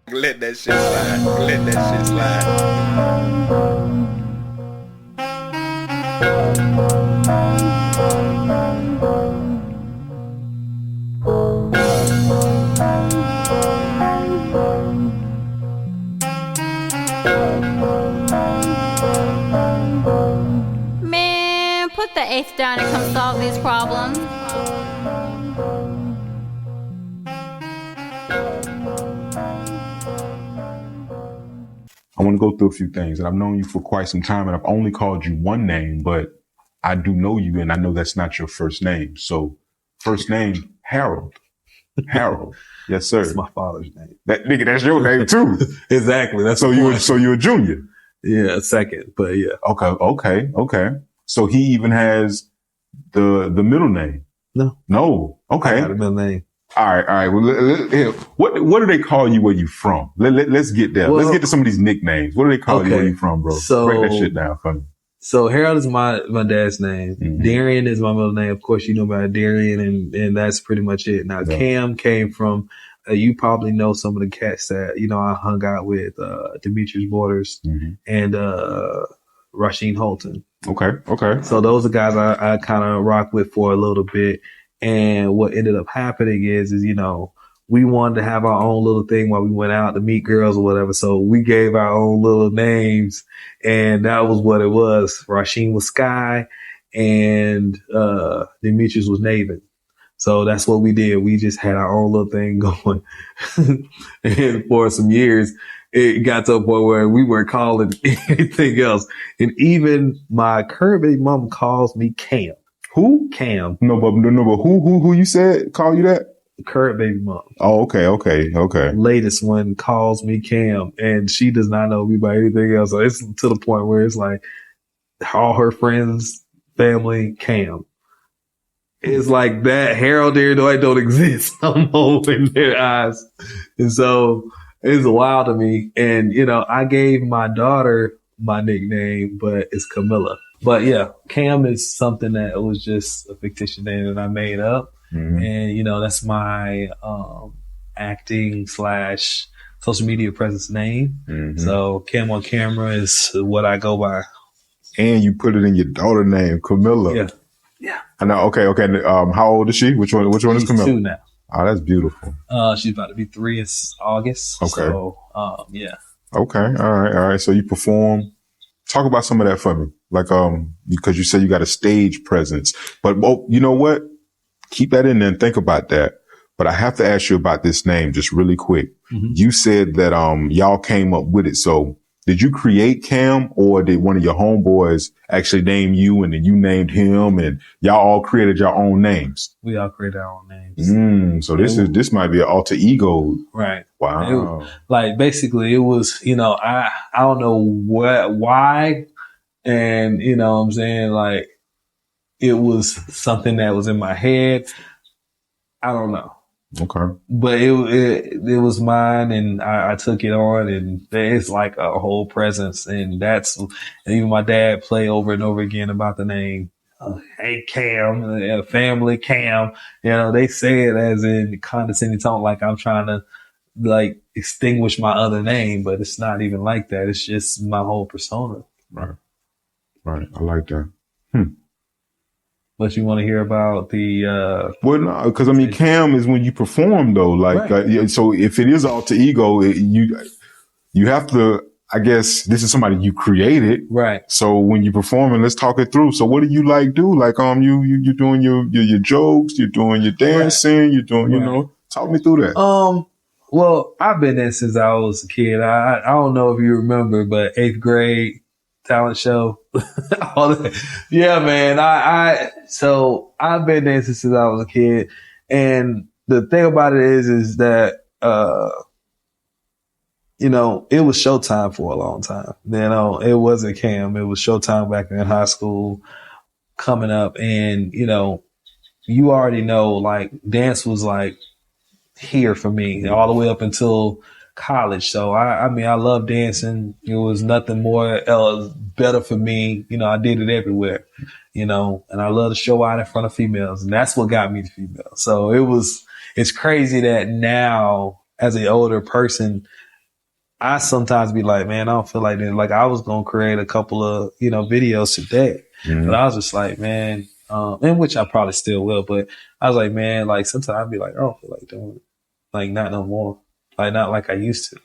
Let that shit slide. Let that shit slide. Man, put the eighth down and come solve these problems. I want to go through a few things, and I've known you for quite some time, and I've only called you one name, but I do know you, and I know that's not your first name. So, first name, Harold. Harold. Yes, sir. That's my father's name. That nigga, that's your name too. Exactly. That's so you're a junior. Yeah, second, but yeah. Okay. So he even has the middle name. No. Okay. I got a middle name. All right. Well, what do they call you where you from? Let's get there. Let's get to some of these nicknames. What do they call you where you from, bro? So, break that shit down for me. So Harold is my dad's name. Mm-hmm. Darian is my middle name. Of course, you know about Darian, and that's pretty much it. Now, yeah. Cam came from, you probably know some of the cats that, I hung out with, Demetrius Borders and Rasheen Holton. Okay. So those are guys I kind of rock with for a little bit. And what ended up happening is, we wanted to have our own little thing while we went out to meet girls or whatever. So we gave our own little names, and that was what it was. Rasheen was Sky, and Demetrius was Naven. So that's what we did. We just had our own little thing going. And for some years, it got to a point where we weren't calling anything else. And even my current baby mom calls me Cam. Who? Cam. No, but who you said call you that? Current baby mom. Oh, okay. Latest one calls me Cam, and she does not know me by anything else. So it's to the point where it's like all her friends, family, Cam. It's like that. Harold there, though, I don't exist no more in their eyes. And so it's wild to me. And, I gave my daughter my nickname, but it's Camilla. But yeah, Cam is something that was just a fictitious name that I made up. Mm-hmm. And, that's my acting / social media presence name. Mm-hmm. So Cam on camera is what I go by. And you put it in your daughter name, Camilla. Yeah. I know. Okay. How old is she? Which one is Camilla? She's 2 now. Oh, that's beautiful. She's about to be 3 in August. Okay. So, yeah. Okay. All right. So you perform. Talk about some of that for me. Like, because you said you got a stage presence, but you know what? Keep that in there and think about that. But I have to ask you about this name just really quick. Mm-hmm. You said that, y'all came up with it. So did you create Cam, or did one of your homeboys actually name you and then you named him and y'all all created your own names? We all created our own names. So this might be an alter ego. Right. Wow. Basically it was, I don't know why. And, what I'm saying? Like, it was something that was in my head. I don't know. Okay. But it was mine, and I took it on, and it's like a whole presence. And even my dad play over and over again about the name. Hey, Cam, family Cam. They say it as in condescending tone, like I'm trying to extinguish my other name, but it's not even like that. It's just my whole persona. Right. I like that. But you want to hear about the, well, no, because Cam is when you perform though. Right. So if it is alter ego, you have to, I guess this is somebody you created. Right. So when you perform, and let's talk it through. So what do you do? You doing your jokes, you're doing your dancing, right. You're doing, talk me through that. Well, I've been there since I was a kid. I don't know if you remember, but 8th grade talent show. All that. Yeah, man. So I've been dancing since I was a kid. And the thing about it is that, it was Showtime for a long time. It wasn't Cam. It was Showtime back in high school coming up. And, you already know, dance was here for me all the way up until college. So I mean, I love dancing. It was nothing more else better for me. You know, I did it everywhere, you know, and I love to show out in front of females. And that's what got me to females. So it's crazy that now as an older person, I sometimes be like, man, I don't feel like that. Like I was going to create a couple of, you know, videos today, but I was just like, man, and which I probably still will, but I was like, man, like sometimes I'd be like, I don't feel like doing it. Like not no more. Like not like I used to.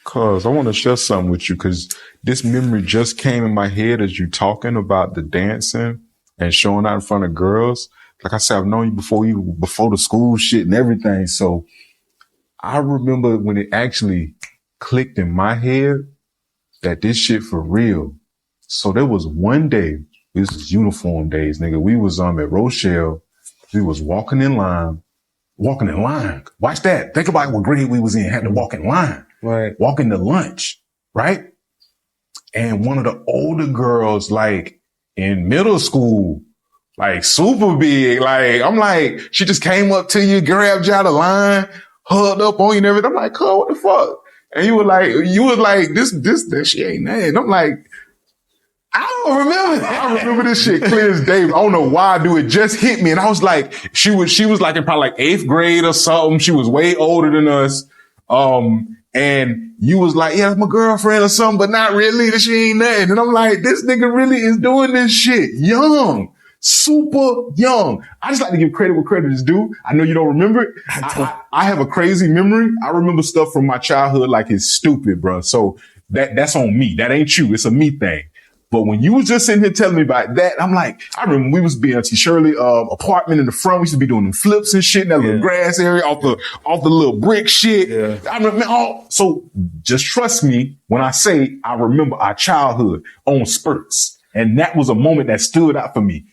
Cause I want to share something with you, cause this memory just came in my head as you talking about the dancing and showing out in front of girls. Like I said, I've known you before the school shit and everything. So I remember when it actually clicked in my head that this shit for real. So there was one day, this is uniform days, nigga. We was at Rochelle. We was walking in line. Watch that. Think about what grade we was in. Had to walk in line. Right. Walking to lunch. Right. And one of the older girls, like in middle school, like super big. Like, I'm like, she just came up to you, grabbed you out of line, hugged up on you and everything. I'm like, "Cuz, what the fuck?" And you was like, that shit ain't that. And I'm like, I don't remember that. I remember this shit clear as day. I don't know why, dude. It just hit me. And I was like, she was like in probably like 8th grade or something. She was way older than us. And you was like, yeah, that's my girlfriend or something, but not really. That she ain't nothing. And I'm like, this nigga really is doing this shit. Young. Super young. I just like to give credit where credit is due. I know you don't remember it. I have a crazy memory. I remember stuff from my childhood like it's stupid, bro. So that's on me. That ain't you. It's a me thing. But when you was just sitting here telling me about that, I'm like, I remember we was being at T. Shirley apartment in the front. We used to be doing them flips and shit in that little grass area off the little brick shit. Yeah. I remember so just trust me when I say I remember our childhood on spurts. And that was a moment that stood out for me.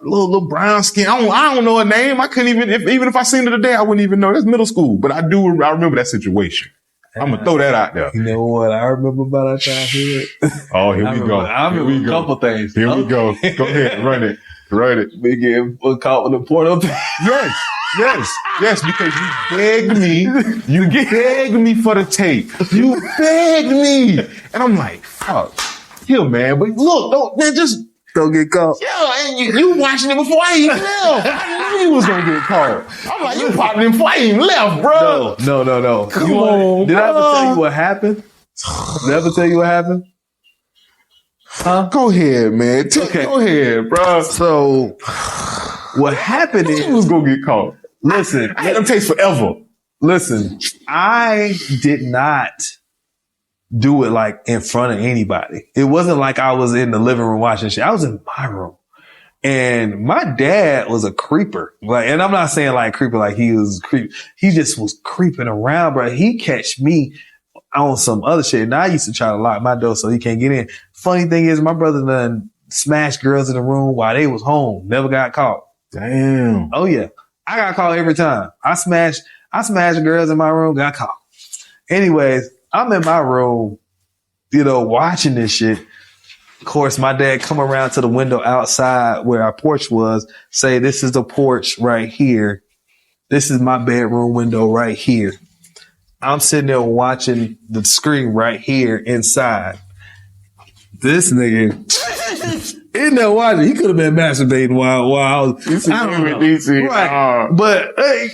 Little brown skin. I don't know her name. I couldn't even if I seen her today, I wouldn't even know. That's middle school. But I remember that situation. I'm gonna throw that out there. You know what I remember about our childhood? Oh, here we go. I remember a couple things. Here we go. Go ahead, run it. We get caught with the porno. Yes, because you begged me for the tape. You begged me. And I'm like, fuck. Here, man, but look, don't get caught. Yeah, and you watching it before I even left. I knew you was gonna get caught. I'm like, you popping in before I even left, bro. No. Come on, Did I ever tell you what happened? Did I ever tell you what happened? Huh? Go ahead, man. Okay. Go ahead, bro. So, what happened is... You was gonna get caught. Listen. I had them tapes forever. Listen, I did not do it like in front of anybody. It wasn't like I was in the living room watching shit. I was in my room. And my dad was a creeper. Like, and I'm not saying like creeper, like he was creep. He just was creeping around, bro. He catch me on some other shit. And I used to try to lock my door so he can't get in. Funny thing is my brother done smashed girls in the room while they was home. Never got caught. Damn. Oh yeah. I got caught every time. I smashed girls in my room, got caught. Anyways, I'm in my room, you know, watching this shit. Of course, my dad come around to the window outside where our porch was, say, this is the porch right here. This is my bedroom window right here. I'm sitting there watching the screen right here inside. This nigga in there watching. He could have been masturbating while I was. I don't know. Right. But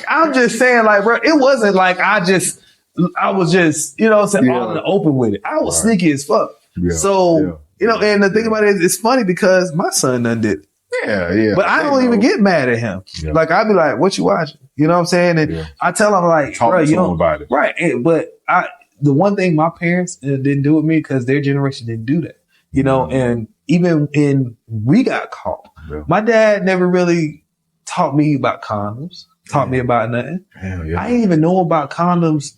I'm just saying, like, bro, it wasn't like I was just, you know what I'm saying, all in the open with it. I was sneaky as fuck. Yeah. So, you know, and the thing about it is, it's funny because my son done did it. Yeah. But I don't even get mad at him. Yeah. Like, I'd be like, what you watching? You know what I'm saying? And I tell him, like, bro, you know, about it. Right. But the one thing my parents didn't do with me, because their generation didn't do that, you know, and even when we got caught, my dad never really taught me about condoms, taught me about nothing. I didn't even know about condoms.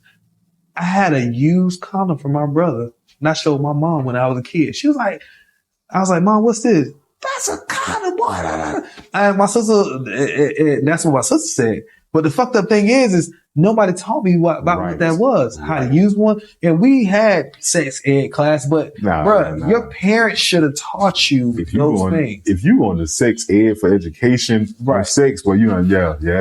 I had a used condom from my brother, and I showed my mom when I was a kid. She was like, I was like, Mom, what's this? That's a condom, boy. And my sister, that's what my sister said. But the fucked up thing is nobody taught me what that was, how to use one. And we had sex ed class, but your parents should have taught you those things. If you on the sex ed for education, sex, well,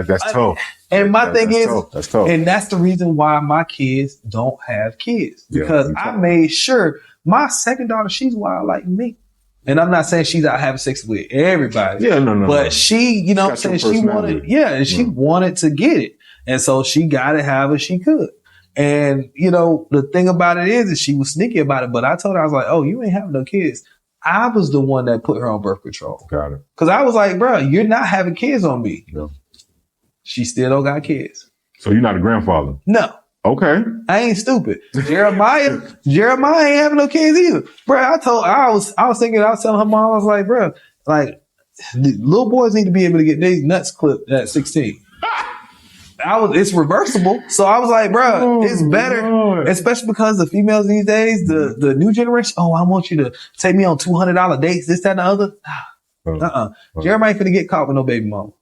that's tough. And my thing is, that's tough. And that's the reason why my kids don't have kids, because I made sure my second daughter, she's wild like me. And I'm not saying she's out having sex with everybody. Yeah, no. But she, you know what I'm saying? She wanted, and she wanted to get it. And so she got it however she could. And, you know, the thing about it is she was sneaky about it. But I told her, I was like, oh, you ain't having no kids. I was the one that put her on birth control. Got it. Because I was like, bro, you're not having kids on me. Yeah. She still don't got kids. So you're not a grandfather? No. Okay. I ain't stupid. Jeremiah ain't having no kids either. Bro, I was telling her mom, I was like, bro, like, little boys need to be able to get their nuts clipped at 16. It's reversible. So I was like, bro, it's better, especially because the females these days, the new generation, I want you to take me on $200 dates, this, that, and the other. Jeremiah ain't finna get caught with no baby mama.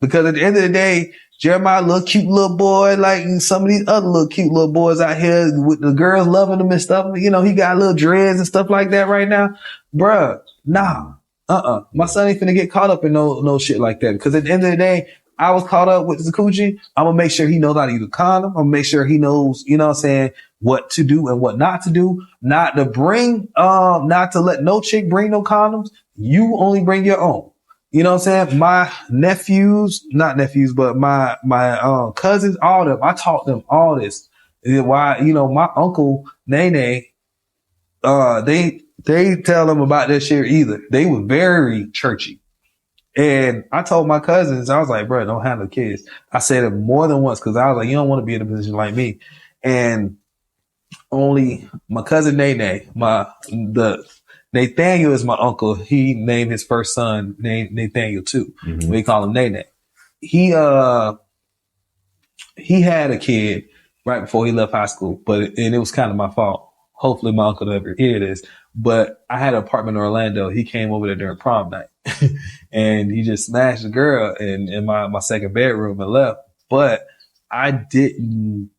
Because at the end of the day, Jeremiah, little cute little boy, like some of these other little cute little boys out here with the girls loving him and stuff. You know, he got little dreads and stuff like that right now. Bruh, nah. My son ain't finna get caught up in no shit like that. Because at the end of the day, I was caught up with the coochie. I'm gonna make sure he knows how to use a condom. I'm gonna make sure he knows, you know what I'm saying, what to do and what not to do. Not to let no chick bring no condoms. You only bring your own. You know what I'm saying? My my cousins, all of them, I taught them all this. Why, you know, my uncle, Nene, they tell them about that shit either. They were very churchy. And I told my cousins, I was like, bro, don't have no kids. I said it more than once because I was like, you don't want to be in a position like me. And only my cousin Nene, Nathaniel is my uncle. He named his first son Nathaniel too. Mm-hmm. We call him Nene. He had a kid right before he left high school, and it was kind of my fault. Hopefully my uncle never hear this, but I had an apartment in Orlando. He came over there during prom night and he just smashed the girl in my second bedroom and left. But I didn't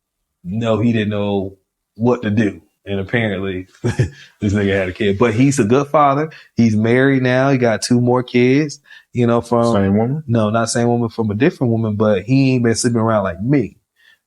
know he didn't know what to do. And apparently this nigga had a kid, but he's a good father. He's married now. He got 2 more kids, you know, from same woman. No, not same woman, from a different woman, but he ain't been sleeping around like me.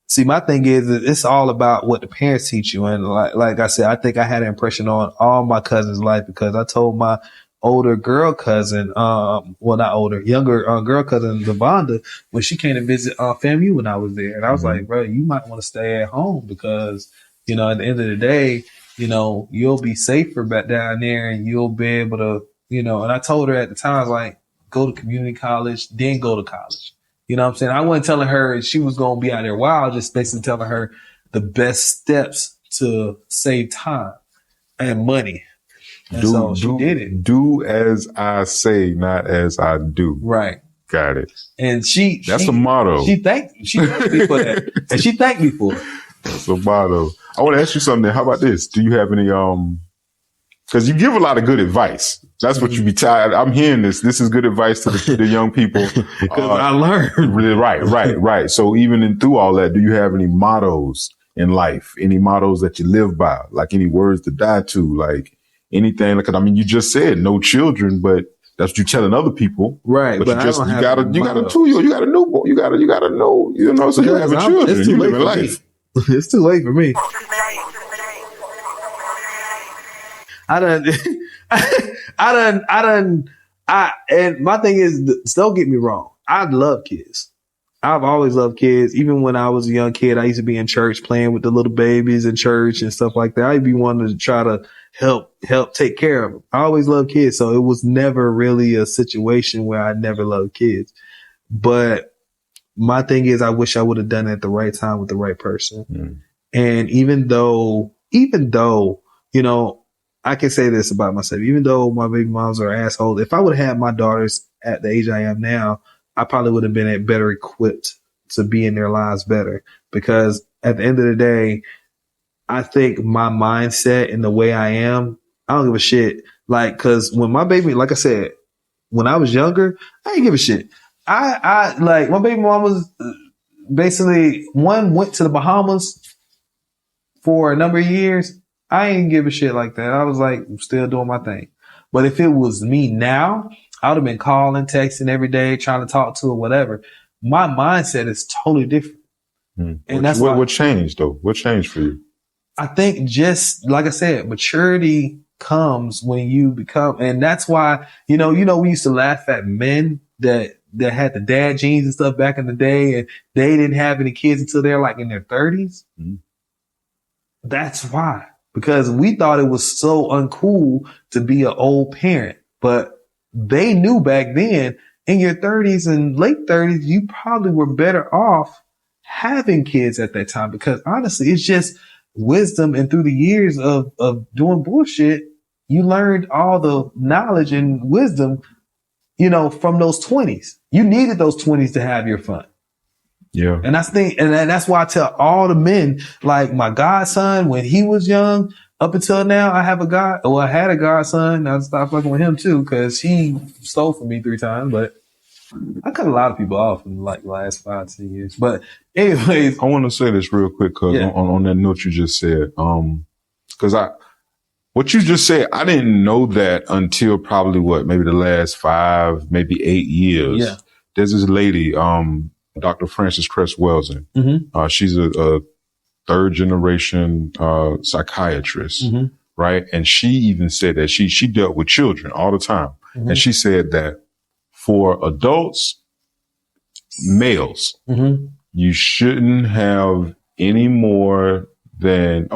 See, my thing is it's all about what the parents teach you. And like I said, I think I had an impression on all my cousins' life because I told my older girl cousin, younger girl cousin, Devonda, when she came to visit FAMU when I was there. And I was like, bro, you might want to stay at home because, you know, at the end of the day, you know, you'll be safer back down there and you'll be able to, you know, and I told her at the time, I was like, go to community college, then go to college. You know what I'm saying? I wasn't telling her she was going to be out there wild, just basically telling her the best steps to save time and money. And so she did it. Do as I say, not as I do. Right. Got it. And that's a motto. She thanked me for that. And she thanked me for it. That's a motto. I want to ask you something. How about this? Do you have any, cause you give a lot of good advice. That's what you be tired. I'm hearing this. This is good advice to the young people. Cause I learned. Right. So even through all that, do you have any mottos in life? Any mottos that you live by? Like any words to die to? Like anything? Like, I mean, you just said no children, but that's what you're telling other people. Right. But you got a 2-year-old, you got a newborn, you got to know, you know, so you have children, you live in life. It's too late for me. And my thing is, don't get me wrong. I love kids. I've always loved kids. Even when I was a young kid, I used to be in church playing with the little babies in church and stuff like that. I'd be wanting to try to help take care of them. I always loved kids. So it was never really a situation where I never loved kids. But my thing is, I wish I would have done it at the right time with the right person. Mm. And even though, you know, I can say this about myself, even though my baby moms are assholes, if I would have had my daughters at the age I am now, I probably would have been better equipped to be in their lives better. Because at the end of the day, I think my mindset and the way I am, I don't give a shit. Like, cause when my baby, like I said, when I was younger, I didn't give a shit. I like my baby mom was basically one went to the Bahamas for a number of years. I ain't give a shit like that. I was like, I'm still doing my thing. But if it was me now, I would have been calling, texting every day, trying to talk to her, whatever. My mindset is totally different. And that's what changed though? What changed for you? I think just like I said, maturity comes when you become, and that's why, we used to laugh at men that had the dad jeans and stuff back in the day, and they didn't have any kids until they're like in their 30s. Mm-hmm. That's why, because we thought it was so uncool to be an old parent, but they knew back then in your 30s and late 30s, you probably were better off having kids at that time, because honestly, it's just wisdom. And through the years of doing bullshit, you learned all the knowledge and wisdom, from those 20s. You needed those 20s to have your fun. Yeah. And that's why I tell all the men, like my godson, when he was young, up until now, I had a godson. I stopped fucking with him too, because he stole from me 3 times, but I cut a lot of people off in like the last 5-10 years. But anyways, I want to say this real quick, cause on that note you just said, cause what you just said, I didn't know that until probably maybe the last 5, maybe 8 years. Yeah. There's this lady, Dr. Frances Cress Welsing. Mm-hmm. She's a 3rd generation, psychiatrist. Mm-hmm. Right. And she even said that she dealt with children all the time. Mm-hmm. And she said that for adults, males, mm-hmm. you shouldn't have any more than,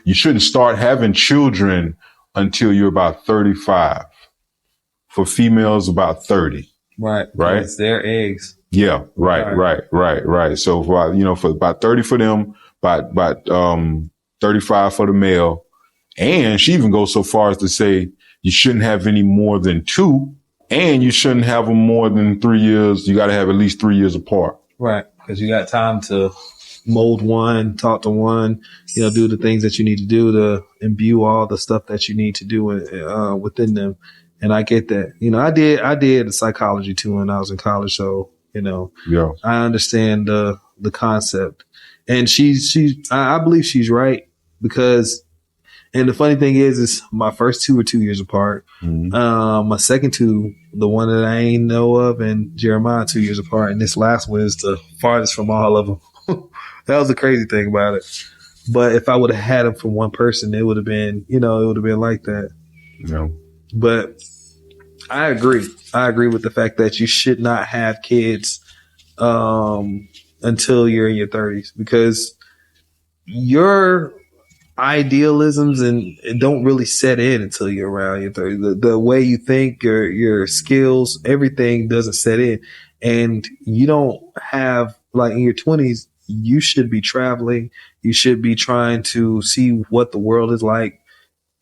you shouldn't start having children until you're about 35. For females, about 30. Right. Right. It's their eggs. Yeah. Right. So for about 30 for them, about 35 for the male. And she even goes so far as to say you shouldn't have any more than 2. And you shouldn't have them more than 3 years. You got to have at least 3 years apart. Right. Because you got time to mold one, talk to one, do the things that you need to do to imbue all the stuff that you need to do within them. And I get that. I did psychology too when I was in college. So, yeah. I understand the concept. And I believe she's right, because, and the funny thing is my first 2 are 2 years apart. Mm-hmm. My second 2, the one that I ain't know of, and Jeremiah 2 years apart. And this last one is the farthest from all of them. That was the crazy thing about it. But if I would have had them from one person, it would have been, like that. Yeah. But I agree. I agree with the fact that you should not have kids, until you're in your 30s, because your idealisms and don't really set in until you're around your 30s. The way you think, your skills, everything doesn't set in. And you don't have, like, in your 20s, you should be traveling. You should be trying to see what the world is like.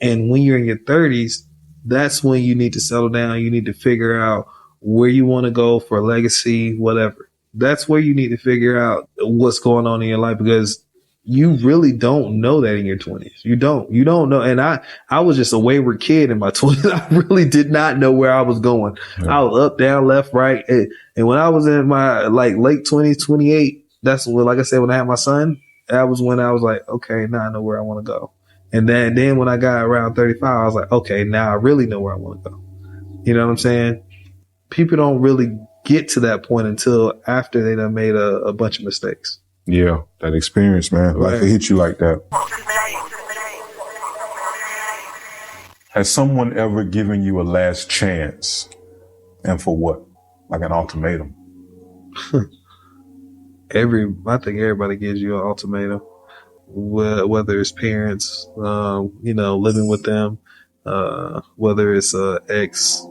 And when you're in your 30s, that's when you need to settle down. You need to figure out where you want to go for a legacy, whatever. That's where you need to figure out what's going on in your life, because you really don't know that in your 20s. You don't know. And I was just a wayward kid in my 20s. I really did not know where I was going. Yeah. I was up, down, left, right. And when I was in my late 20s, 28, that's when, like I said, when I had my son, that was when I was like, okay, now I know where I want to go. And then when I got around 35, I was like, okay, now I really know where I want to go. You know what I'm saying? People don't really get to that point until after they done made a bunch of mistakes. Yeah, that experience, man. Life will hit you like that. Has someone ever given you a last chance? And for what? Like an ultimatum? I think everybody gives you an ultimatum. Whether it's parents, living with them, whether it's ex,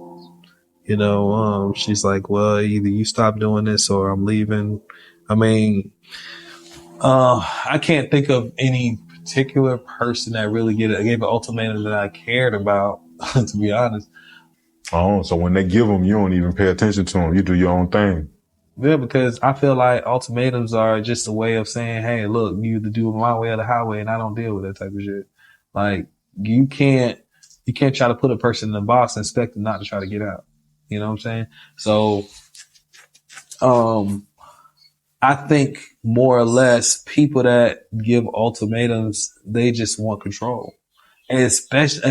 she's like, well, either you stop doing this or I'm leaving. I mean, I can't think of any particular person that really gave an ultimatum that I cared about, to be honest. Oh, so when they give them, you don't even pay attention to them. You do your own thing. Yeah, because I feel like ultimatums are just a way of saying, hey, look, you either do it my way or the highway, and I don't deal with that type of shit. Like, you can't try to put a person in a box and expect them not to try to get out. You know what I'm saying? So, I think more or less people that give ultimatums, they just want control. And especially,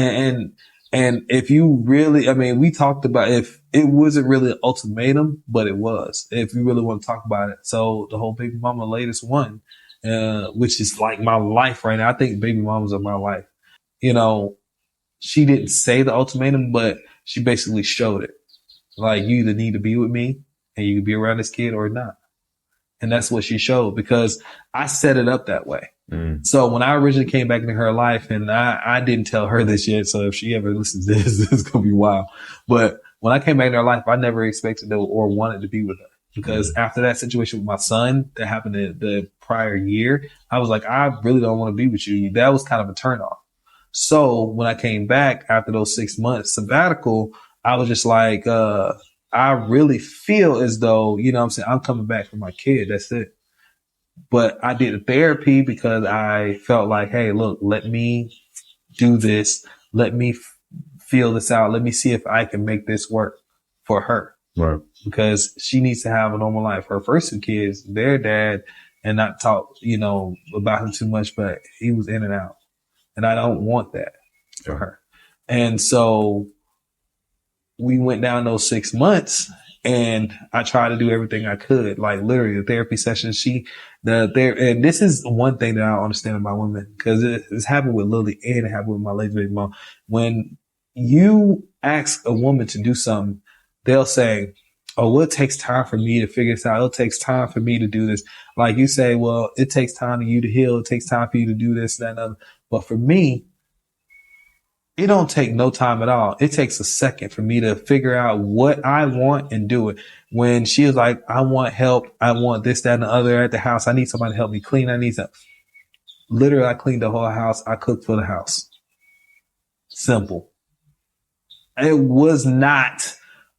and if you really, I mean, we talked about if it wasn't really an ultimatum, but it was, if you really want to talk about it. So the whole baby mama latest one, which is like my life right now. I think baby mamas are my life. You know, she didn't say the ultimatum, but she basically showed it. Like, you either need to be with me and you can be around this kid or not. And that's what she showed, because I set it up that way. So when I originally came back into her life, and I didn't tell her this yet, so if she ever listens to this, it's going to be wild. But when I came back into her life, I never expected to or wanted to be with her, because after that situation with my son that happened the prior year, I was like, I really don't want to be with you. That was kind of a turnoff. So when I came back after those 6 months sabbatical, I was just like, I really feel as though, you know what I'm saying, I'm coming back for my kid. That's it. But I did a therapy because I felt like, hey, look, let me do this. Let me feel this out. Let me see if I can make this work for her. Right. Because she needs to have a normal life. Her first 2 kids, their dad, and not talk, you know, about him too much, but he was in and out. And I don't want that for her. And so we went down those 6 months, and I tried to do everything I could. Like, literally, the therapy session, and this is one thing that I don't understand about women, because it's happened with Lily and it happened with my late baby mom. When you ask a woman to do something, they'll say, oh, well, it takes time for me to figure this out. It takes time for me to do this. Like, you say, well, it takes time for you to heal. It takes time for you to do this, that, and other. But for me, it don't take no time at all. It takes a second for me to figure out what I want and do it. When she was like, I want help. I want this, that, and the other at the house. I need somebody to help me clean. I need some. Literally, I cleaned the whole house. I cooked for the house. Simple. It was not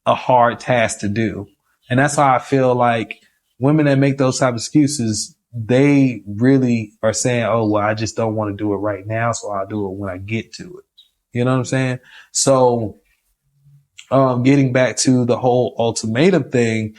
a hard task to do. And that's why I feel like women that make those type of excuses, they really are saying, oh, well, I just don't want to do it right now, so I'll do it when I get to it. You know what I'm saying? So, getting back to the whole ultimatum thing,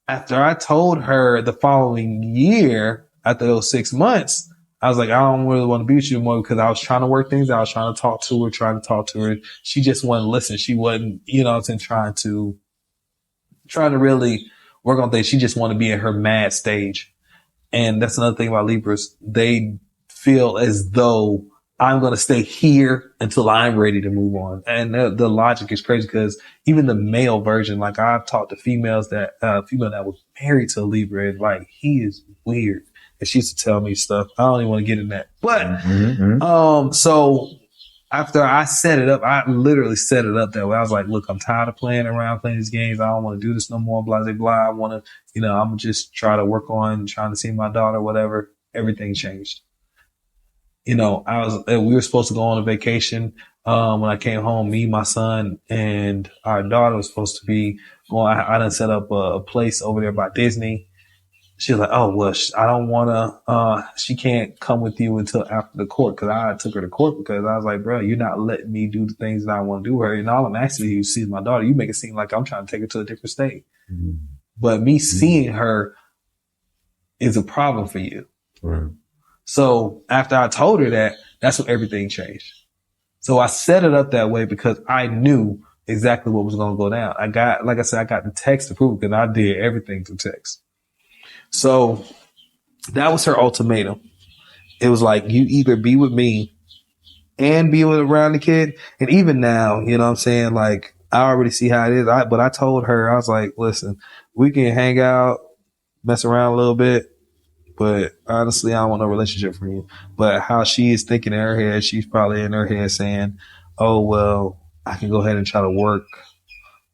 after I told her the following year, after those 6 months, I was like, I don't really want to be with you anymore, because I was trying to work things out. I was trying to talk to her. She just wouldn't listen. She wasn't, you know what I'm saying, trying to really work on things. She just wanted to be in her mad stage. And that's another thing about Libras. They feel as though I'm going to stay here until I'm ready to move on. And the logic is crazy, because even the male version, like, I've talked to females female that was married to a Libra, and like, he is weird. And she used to tell me stuff. I don't even want to get in that. But, so after I set it up, I literally set it up that way. I was like, look, I'm tired of playing around, playing these games. I don't want to do this no more. Blah, blah, blah. I want to, you know, I'm just try to work on trying to see my daughter, whatever. Everything changed. You know, we were supposed to go on a vacation. When I came home, me, my son, and our daughter was supposed to be going. I done set up a place over there by Disney. She was like, oh, well, I don't want to, she can't come with you until after the court, because I took her to court, because I was like, bro, you're not letting me do the things that I want to do with her. And all I'm asking you to see my daughter. You make it seem like I'm trying to take her to a different state. But me seeing her is a problem for you. Right. So after I told her that, that's when everything changed. So I set it up that way because I knew exactly what was going to go down. Like I said, I got the text to prove it, because I did everything through text. So that was her ultimatum. It was like, you either be with me and be with around the kid. And even now, you know what I'm saying? Like, I already see how it is. But I told her, I was like, listen, we can hang out, mess around a little bit, but honestly, I don't want no relationship from you. But how she is thinking in her head, she's probably in her head saying, oh, well, I can go ahead and try to work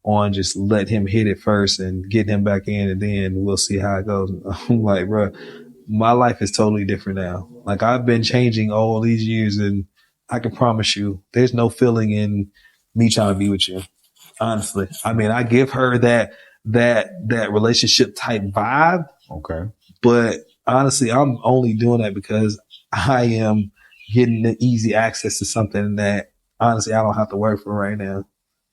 on just let him hit it first and get him back in, and then we'll see how it goes. I'm like, bro, my life is totally different now. Like, I've been changing all these years, and I can promise you there's no feeling in me trying to be with you. Honestly. I mean, I give her that relationship type vibe. Okay. But honestly, I'm only doing that because I am getting the easy access to something that honestly I don't have to work for right now.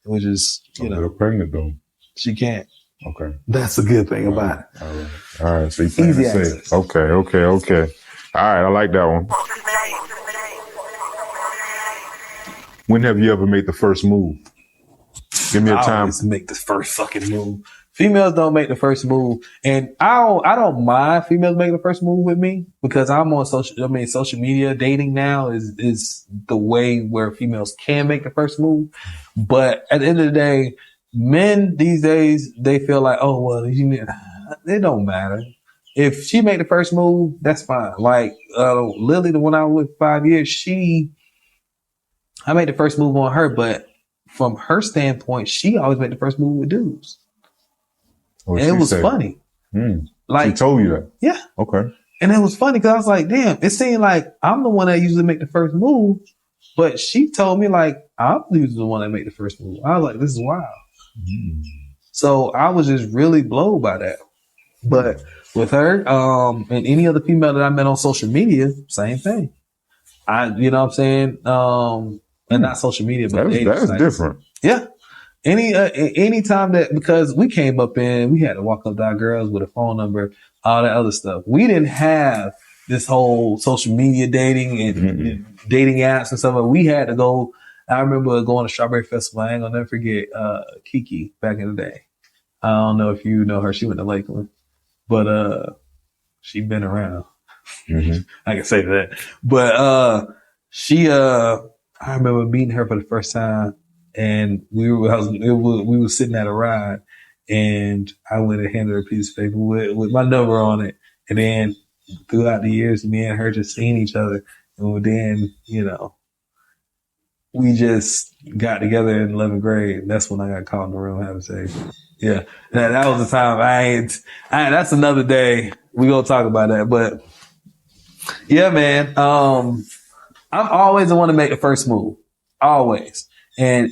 Which is, you know, pregnant though. She can't. Okay. That's the good thing about it. All right. All right. So you plan Easy to say, access. okay. All right. I like that one. When have you ever made the first move? Give me a I time. always make the first fucking move. Females don't make the first move, and I don't mind females making the first move with me because I'm on social media dating now is the way where females can make the first move. But at the end of the day, men these days, they feel like, oh, well, it don't matter. If she made the first move, that's fine. Like, Lily, the one I was with 5 years, I made the first move on her, but from her standpoint, she always made the first move with dudes. What And it she was say? funny. She Like, told you that. yeah. Okay. And it was funny because I was like, damn, it seemed like I'm the one that usually make the first move. But she told me like, I'm usually the one that make the first move. I was like, this is wild. So I was just really blown by that. But with her, and any other female that I met on social media, same thing. You know what I'm saying? And not social media, but That's different. Yeah. Any time that, because we came up we had to walk up to our girls with a phone number, all that other stuff. We didn't have this whole social media dating and dating apps and stuff. We had to go. I remember going to Strawberry Festival. I ain't gonna never forget, Kiki back in the day. I don't know if you know her. She went to Lakeland, but, she been around. I can say that, but, I remember meeting her for the first time. And we were sitting at a ride, and I went and handed her a piece of paper with my number on it. And then throughout the years, me and her just seeing each other, and then we just got together in 11th grade. That's when I got caught in the room having sex. Yeah, that was the time. That's another day. We gonna talk about that, but yeah, man. I'm always the one to make the first move, always. And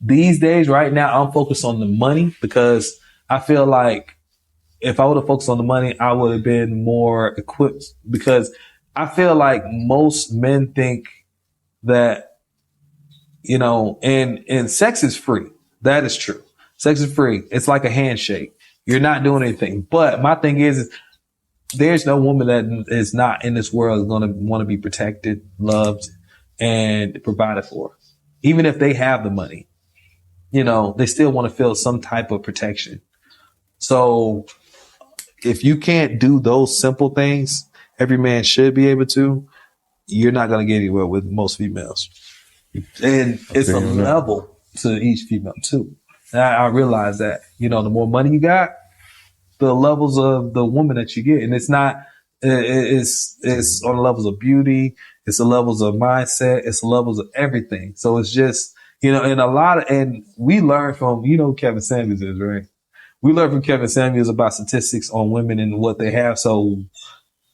these days, right now, I'm focused on the money because I feel like if I would have focused on the money, I would have been more equipped, because I feel like most men think that, and sex is free. That is true. Sex is free. It's like a handshake. You're not doing anything. But my thing is there's no woman that is not in this world going to want to be protected, loved, and provided for. Even if they have the money, they still want to feel some type of protection. So if you can't do those simple things, every man should be able to, you're not going to get anywhere with most females. And it's a level to each female too. And I realize that, the more money you got, the levels of the woman that you get. And it's not, it's on the levels of beauty. It's the levels of mindset. It's the levels of everything. So it's just, and we learn from, who Kevin Samuels is, right? We learn from Kevin Samuels about statistics on women and what they have. So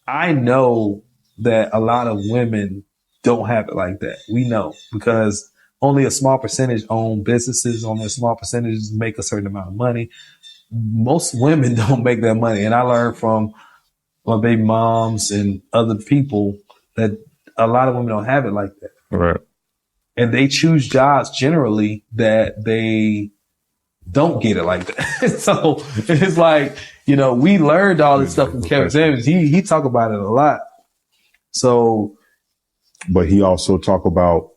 I know that a lot of women don't have it like that. We know, because only a small percentage own businesses, only a small percentage make a certain amount of money. Most women don't make that money. And I learned from my baby moms and other people that a lot of women don't have it like that. Right. And they choose jobs generally that they don't get it like that. So it's like, we learned all this stuff from Kevin Samuels. He talk about it a lot. So. But he also talk about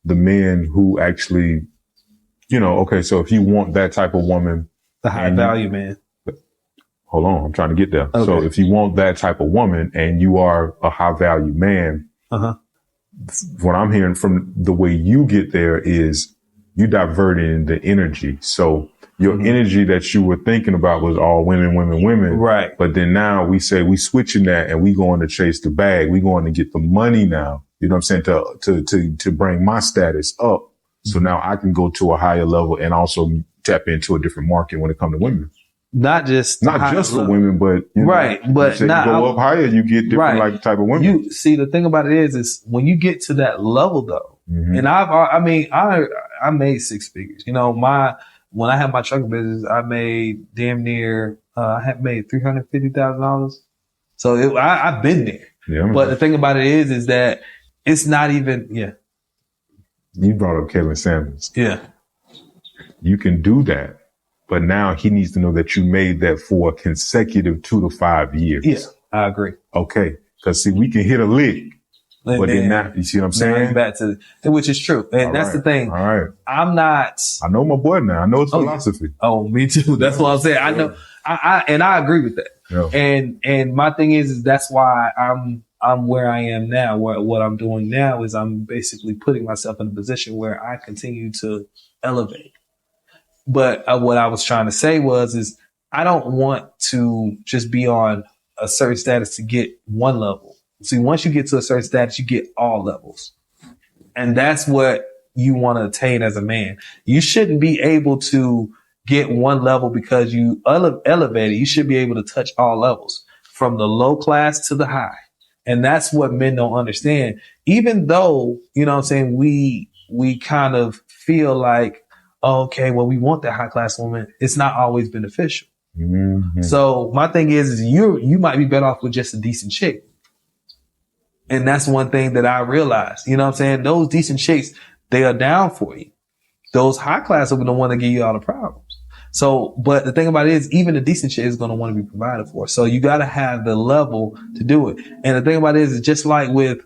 the men who actually, okay, so if you want that type of woman. The high value man. Hold on, I'm trying to get there. Okay. So if you want that type of woman and you are a high value man, what I'm hearing from the way you get there is you diverting the energy. So your energy that you were thinking about was all women. Right. But then now we say we switching that and we going to chase the bag. We going to get the money now. You know what I'm saying? To bring my status up. So now I can go to a higher level and also tap into a different market when it comes to women. Not just for women, but right. But you go up higher, you get different like type of women. You see, the thing about it is when you get to that level though, and I made six figures. When I had my trucking business, I made damn near I had made $350,000. So I've been there. Yeah, but the thing about it is that it's not even You brought up Kevin Samuels. Yeah. You can do that. but now he needs to know that you made that for a consecutive 2 to 5 years. Yeah, I agree. Okay. Cause see, we can hit a lick, but then now, you see what I'm saying? Back to, which is true. And that's the thing. All right. I'm not. I know my boy now. I know his philosophy. Oh, me too. That's what I'm saying. I know. I agree with that. Yeah. And my thing is that's why I'm where I am now. What I'm doing now is I'm basically putting myself in a position where I continue to elevate. But what I was trying to say is I don't want to just be on a certain status to get one level. See, once you get to a certain status, you get all levels. And that's what you want to attain as a man. You shouldn't be able to get one level because you elevated. You should be able to touch all levels from the low class to the high. And that's what men don't understand. Even though, you know what I'm saying, we kind of feel like, okay, well, we want that high class woman. It's not always beneficial. Mm-hmm. So my thing is you might be better off with just a decent chick. And that's one thing that I realized, you know what I'm saying? Those decent chicks, they are down for you. Those high class women don't want to give you all the problems. So, but the thing about it is even a decent chick is going to want to be provided for. So you got to have the level to do it. And the thing about it is just like with,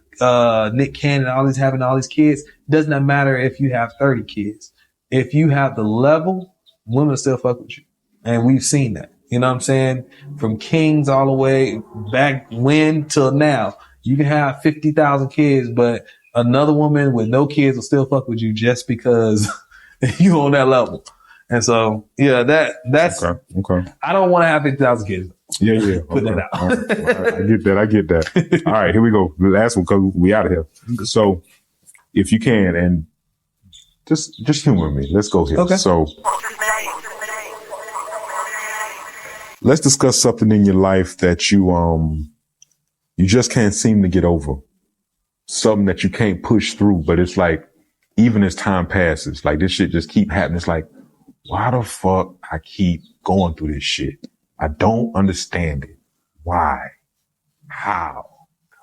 Nick Cannon, having all these kids, it does not matter if you have 30 kids. If you have the level, women will still fuck with you. And we've seen that. You know what I'm saying? From kings all the way back when till now. You can have 50,000 kids, but another woman with no kids will still fuck with you just because you on that level. And so, yeah, that's okay. I don't want to have 50,000 kids. Yeah. Put that out. All right. I get that. All right, here we go. The last one, because we out of here. So if you can, and just humor me. Let's go here. Okay. So let's discuss something in your life that you just can't seem to get over. Something that you can't push through, but it's like, even as time passes, like this shit just keep happening. It's like, why the fuck I keep going through this shit? I don't understand it. Why? How?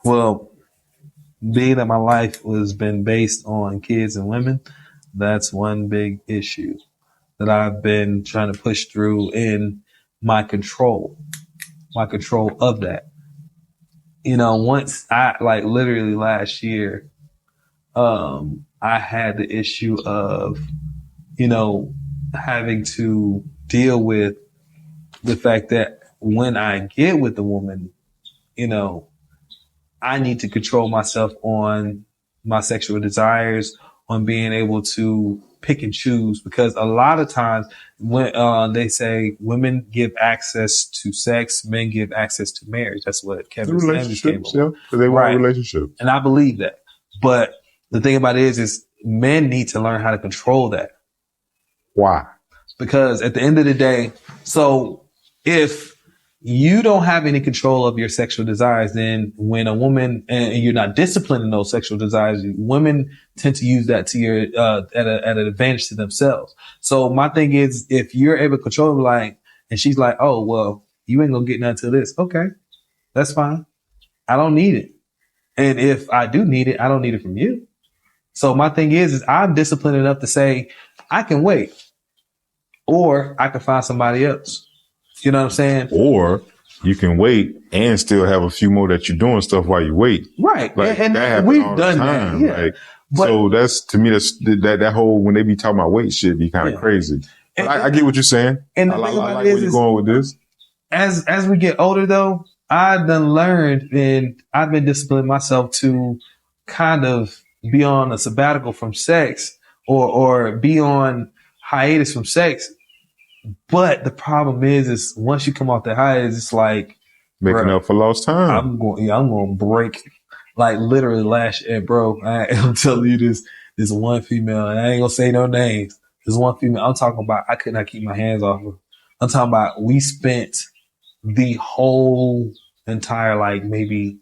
Well, being that my life has been based on kids and women, that's one big issue that I've been trying to push through in my control of that. You know, once literally last year, I had the issue of, you know, having to deal with the fact that when I get with the woman, you know, I need to control myself on my sexual desires, on being able to pick and choose, because a lot of times when they say women give access to sex, men give access to marriage. That's what Kevin Samuels came up with. Yeah, because they want a relationship. And I believe that. But the thing about it is men need to learn how to control that. Why? Because at the end of the day, so if you don't have any control of your sexual desires, then when a woman, and you're not disciplining those sexual desires, women tend to use that to your, at an advantage to themselves. So my thing is, if you're able to control it, and she's like, oh, well, you ain't gonna get nothing to this. Okay. That's fine. I don't need it. And if I do need it, I don't need it from you. So my thing is I'm disciplined enough to say, I can wait, or I can find somebody else. You know what I'm saying? Or you can wait and still have a few more that you're doing stuff while you wait. Right. Like, and that happens we've all done the time. that. Yeah. Like, But, so that's, to me, that whole, when they be talking about weight shit be kind of crazy. But I get what you're saying. And I like where you're going with this. As we get older though, I've done learned, and I've been disciplining myself to kind of be on a sabbatical from sex, or be on hiatus from sex. But the problem is once you come off the hiatus, it's like making up for lost time. I'm going to break, like literally last year, bro. I'm telling you this one female, and I ain't gonna say no names. This one female I'm talking about, I could not keep my hands off her. I'm talking about, we spent the whole entire, like maybe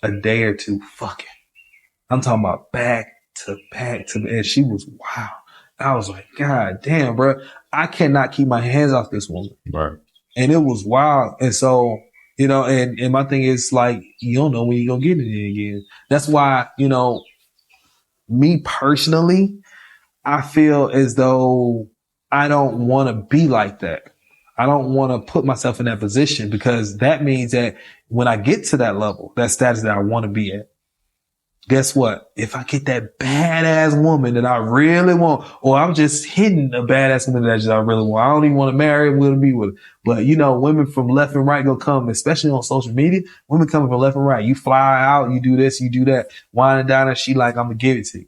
a day or two fucking. I'm talking about back to back to, and she was wow. I was like, God damn, bro, I cannot keep my hands off this woman. Right. And it was wild. And so, you know, and my thing is like, you don't know when you're going to get it again. That's why, you know, me personally, I feel as though I don't want to be like that. I don't want to put myself in that position because that means that when I get to that level, that status that I want to be at, guess what? If I get that badass woman that I really want, or I'm just hitting a badass woman that I really want, I don't even want to marry her, want to be with her. But women from left and right gonna come, especially on social media, women coming from left and right. You fly out, you do this, you do that, wine and dine her, she like, I'm gonna give it to you.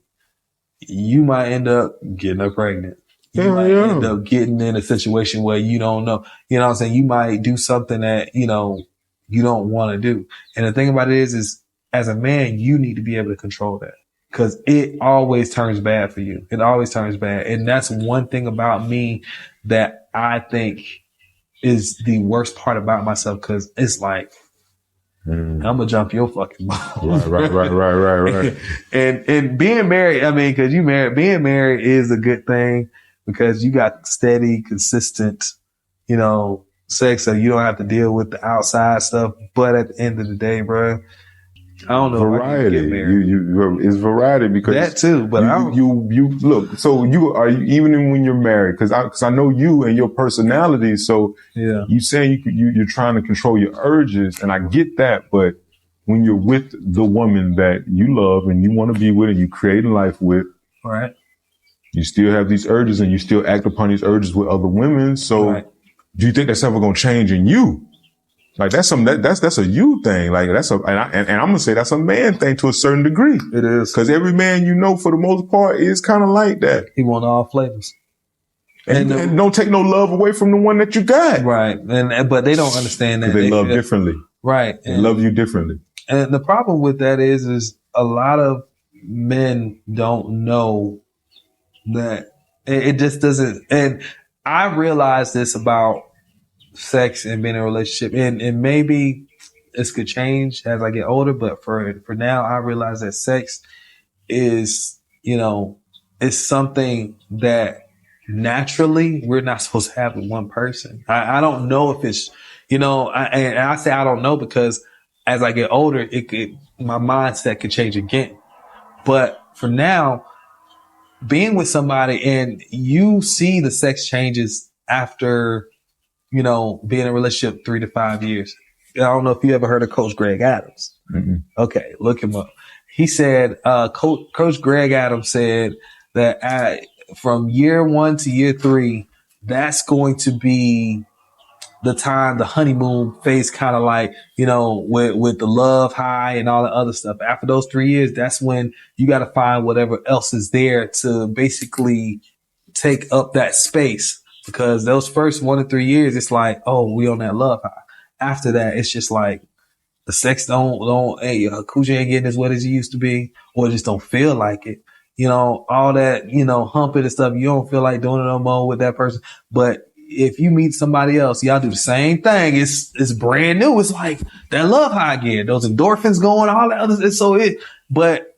You might end up getting her pregnant. You might end up getting in a situation where you don't know. You know what I'm saying? You might do something that, you don't want to do. And the thing about it is as a man, you need to be able to control that because it always turns bad for you. It always turns bad. And that's one thing about me that I think is the worst part about myself because it's like, I'm gonna jump your fucking balls. Right. And being married, I mean, because being married is a good thing because you got steady, consistent, sex, so you don't have to deal with the outside stuff. But at the end of the day, bro, I don't know. Variety. It's variety because that too. But you look. So even when you're married? Because I know you and your personality. So yeah, you saying you're trying to control your urges, and I get that. But when you're with the woman that you love and you want to be with, and you create a life with, right? You still have these urges, and you still act upon these urges with other women. So, right. Do you think that's ever going to change in you? Like that's a you thing. Like and I'm gonna say that's a man thing to a certain degree. It is because every man for the most part is kind of like that. He want all flavors, and don't take no love away from the one that you got. Right, but they don't understand that they love differently. Right, they love you differently. And the problem with that is a lot of men don't know that it just doesn't. And I realized this about sex and being in a relationship, and maybe this could change as I get older, but for now I realize that sex is is something that naturally we're not supposed to have with one person. I don't know if it's and I say I don't know because as I get older my mindset could change again. But for now, being with somebody and you see the sex changes after being in a relationship 3 to 5 years. I don't know if you ever heard of Coach Greg Adams. Mm-hmm. Okay, look him up. He said, Coach Greg Adams said that from year 1 to year 3, that's going to be the time, the honeymoon phase, kind of like, with the love high and all the other stuff. After those 3 years, that's when you got to find whatever else is there to basically take up that space. Because those first 1 to 3 years, it's like, oh, we on that love high. After that, it's just like the sex hey, coochie ain't getting as wet as it used to be, or just don't feel like it. All that, humping and stuff, you don't feel like doing it no more with that person. But if you meet somebody else, y'all do the same thing. It's brand new. It's like that love high again. Those endorphins going, all that other. But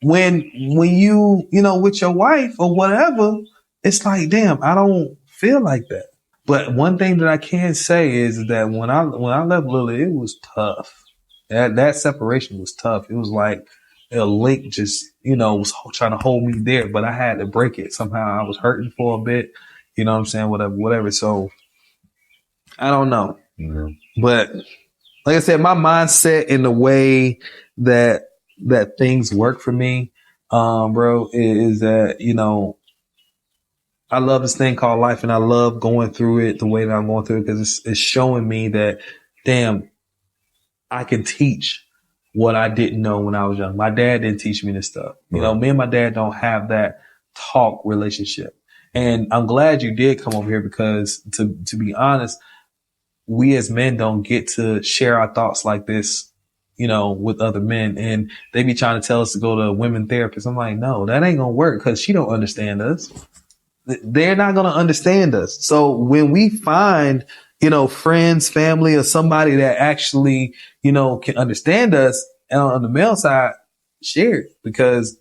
when you, with your wife or whatever, it's like, damn, I don't feel like that. But one thing that I can say is that when I left Lily, it was tough. That separation was tough. It was like a link just, was trying to hold me there, but I had to break it somehow. I was hurting for a bit, you know what I'm saying? Whatever. So I don't know. Mm-hmm. But like I said, my mindset in the way that things work for me, bro, is that, I love this thing called life, and I love going through it the way that I'm going through it because it's showing me that, damn, I can teach what I didn't know when I was young. My dad didn't teach me this stuff. Right. Me and my dad don't have that talk relationship. And I'm glad you did come over here because to be honest, we as men don't get to share our thoughts like this, with other men. And they be trying to tell us to go to a women therapist. I'm like, no, that ain't going to work because she don't understand us. They're not going to understand us. So when we find, friends, family, or somebody that actually, can understand us on the male side, share it because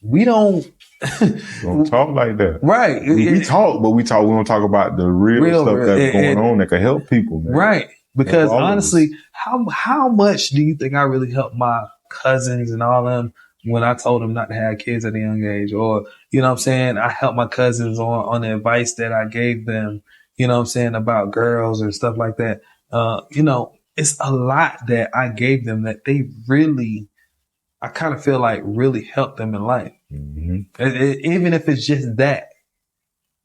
we don't talk like that. Right. We talk, but we don't talk about the real stuff that's going on that can help people, man. Right. Because honestly, how much do you think I really helped my cousins and all them when I told them not to have kids at a young age, or You know what I'm saying? I helped my cousins on the advice that I gave them, you know what I'm saying, about girls and stuff like that. You know, it's a lot that I gave them that they really, I kind of feel like really helped them in life. Mm-hmm. Even if it's just that,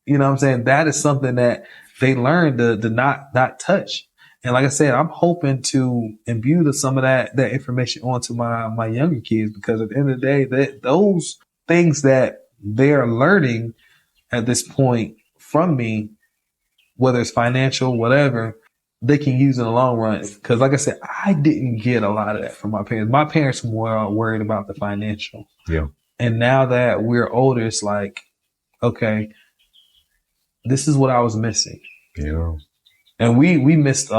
you know what I'm saying? That is something that they learned to not touch. And like I said, I'm hoping to imbue some of that information onto my younger kids, because at the end of the day, those things that they're learning at this point from me, whether it's financial, whatever, they can use in the long run. Because like I said, I didn't get a lot of that from my parents. My parents were worried about the financial. Yeah. And now that we're older, it's like, okay, this is what I was missing. Yeah. And we missed,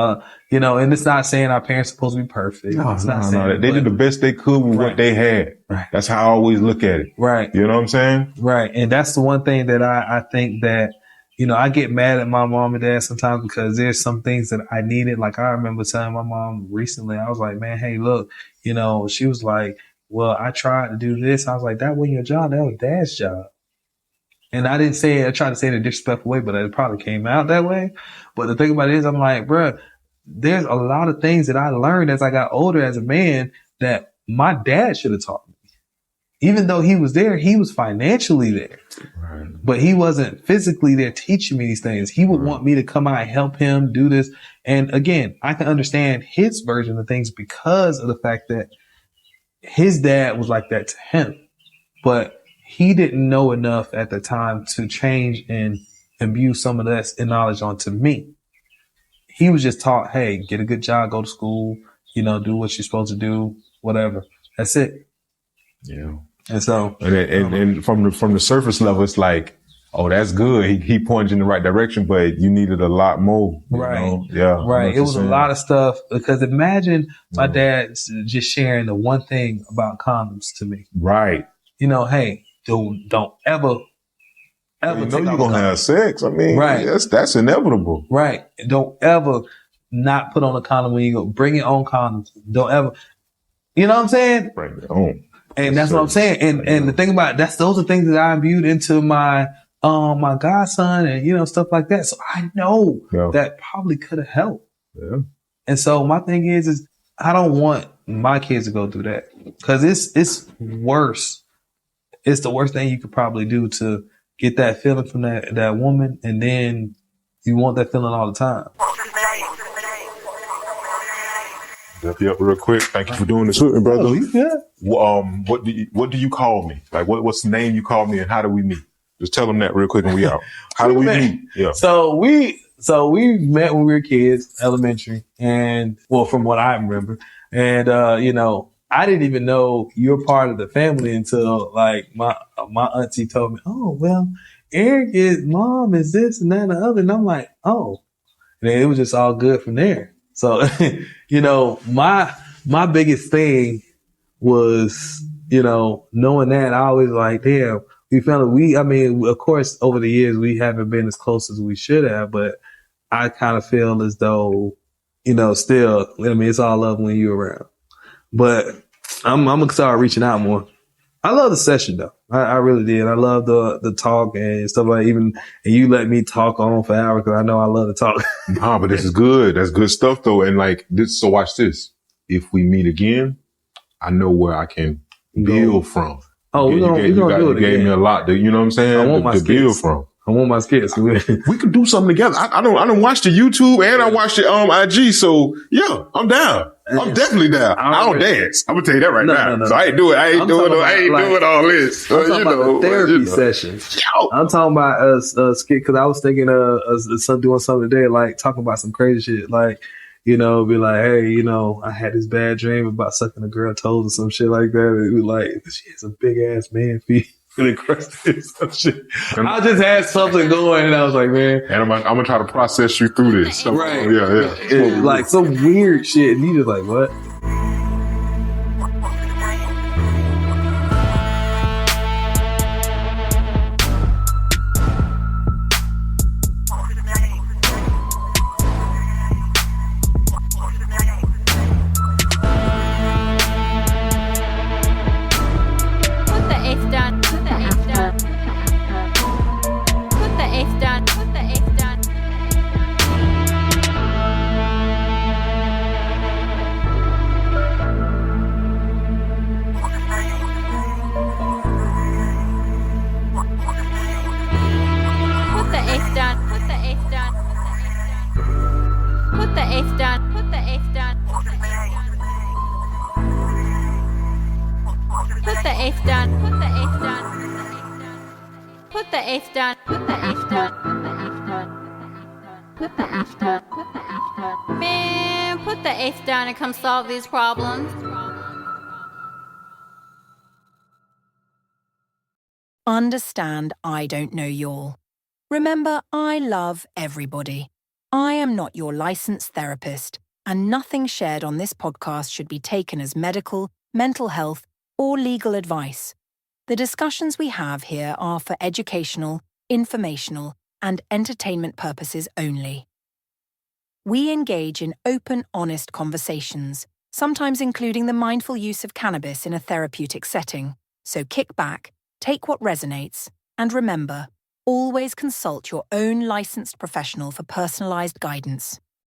you know, and it's not saying our parents are supposed to be perfect. No, it's not saying they did the best they could with what they had. Right. That's how I always look at it. Right. You know what I'm saying? Right. And that's the one thing that I think that, you know, I get mad at my mom and dad sometimes because there's some things that I needed. Like I remember telling my mom recently, I was like, man, hey, look, you know, she was like, well, I tried to do this. I was like, that wasn't your job. That was dad's job. And I didn't say it, I tried to say it in a disrespectful way, but it probably came out that way. But the thing about it is, I'm like, bruh, there's a lot of things that I learned as I got older as a man that my dad should have taught me. Even though he was there, he was financially there. Right. But he wasn't physically there teaching me these things. He would want me to come out and help him do this. And again, I can understand his version of things because of the fact that his dad was like that to him. But he didn't know enough at the time to change and imbue some of that knowledge onto me. He was just taught, hey, get a good job, go to school, you know, do what you're supposed to do, whatever. That's it. Yeah. And so, and from the surface level, it's like, oh, that's good. He pointed in the right direction, but you needed a lot more. Right. Know? Yeah. Right. It was a lot of stuff, because imagine my dad just sharing the one thing about condoms to me. Right. You know, hey, don't ever you know you're gonna have sex. I mean, right. That's inevitable. Right. Don't ever not put on a condom when you go. Bring your own condoms. Don't ever. You know what I'm saying? Bring your own. And that's what I'm saying. And the thing about it, those are things that I imbued into my my godson and, you know, stuff like that. So I know that probably could have helped. Yeah. And so my thing is I don't want my kids to go through that, because it's worse. It's the worst thing you could probably do to get that feeling from that woman, and then you want that feeling all the time. Yep, real quick. Thank you for doing this with me, brother. Yeah. What do you call me? Like, what's the name you call me, and how do we meet? Just tell them that real quick, and we out. How do we meet? Yeah. So we met when we were kids, elementary, and well, from what I remember, and you know, I didn't even know you're part of the family until like my auntie told me, oh, well, Eric's mom is this and that and the other. And I'm like, oh, and it was just all good from there. So, you know, my biggest thing was, you know, knowing that I always like, damn, I mean, of course, over the years, we haven't been as close as we should have, but I kind of feel as though, you know, still, I mean, it's all love when you're around. But I'm going to start reaching out more. I love the session, though. I really did. I love the talk and stuff like and you let me talk on for hours, because I know I love to talk. Nah, but this is good. That's good stuff, though. And like this, so watch this. If we meet again, I know where I can build from. Oh, we're gonna do it again. You gave me a lot to, you know what I'm saying? I want my to build from. I want my skits. We could do something together. I don't watch the YouTube and I watch the IG. So yeah, I'm down. I'm definitely down. I don't dance. I'm gonna tell you that right now. No. So I ain't doing all this. I'm talking about the therapy session. I'm talking about a skit, because I was thinking of doing something today, like talking about some crazy shit, like, you know, be like, hey, you know, I had this bad dream about sucking a girl toes or some shit like that. It was like, she has a big ass man feet. And some shit. I just had something going, and I was like, man. And I'm gonna try to process you through this. Right. Yeah. It's like some weird shit. And you just like, what? Put the F down. the eighth down. Put the eighth down. Put the eighth down. Man, put the eighth down and come solve these problems. Understand I don't know y'all. Remember, I love everybody. I am not your licensed therapist, and nothing shared on this podcast should be taken as medical, mental health, or legal advice. The discussions we have here are for educational, informational, and entertainment purposes only. We engage in open, honest conversations, sometimes including the mindful use of cannabis in a therapeutic setting. So kick back, take what resonates, and remember, always consult your own licensed professional for personalized guidance.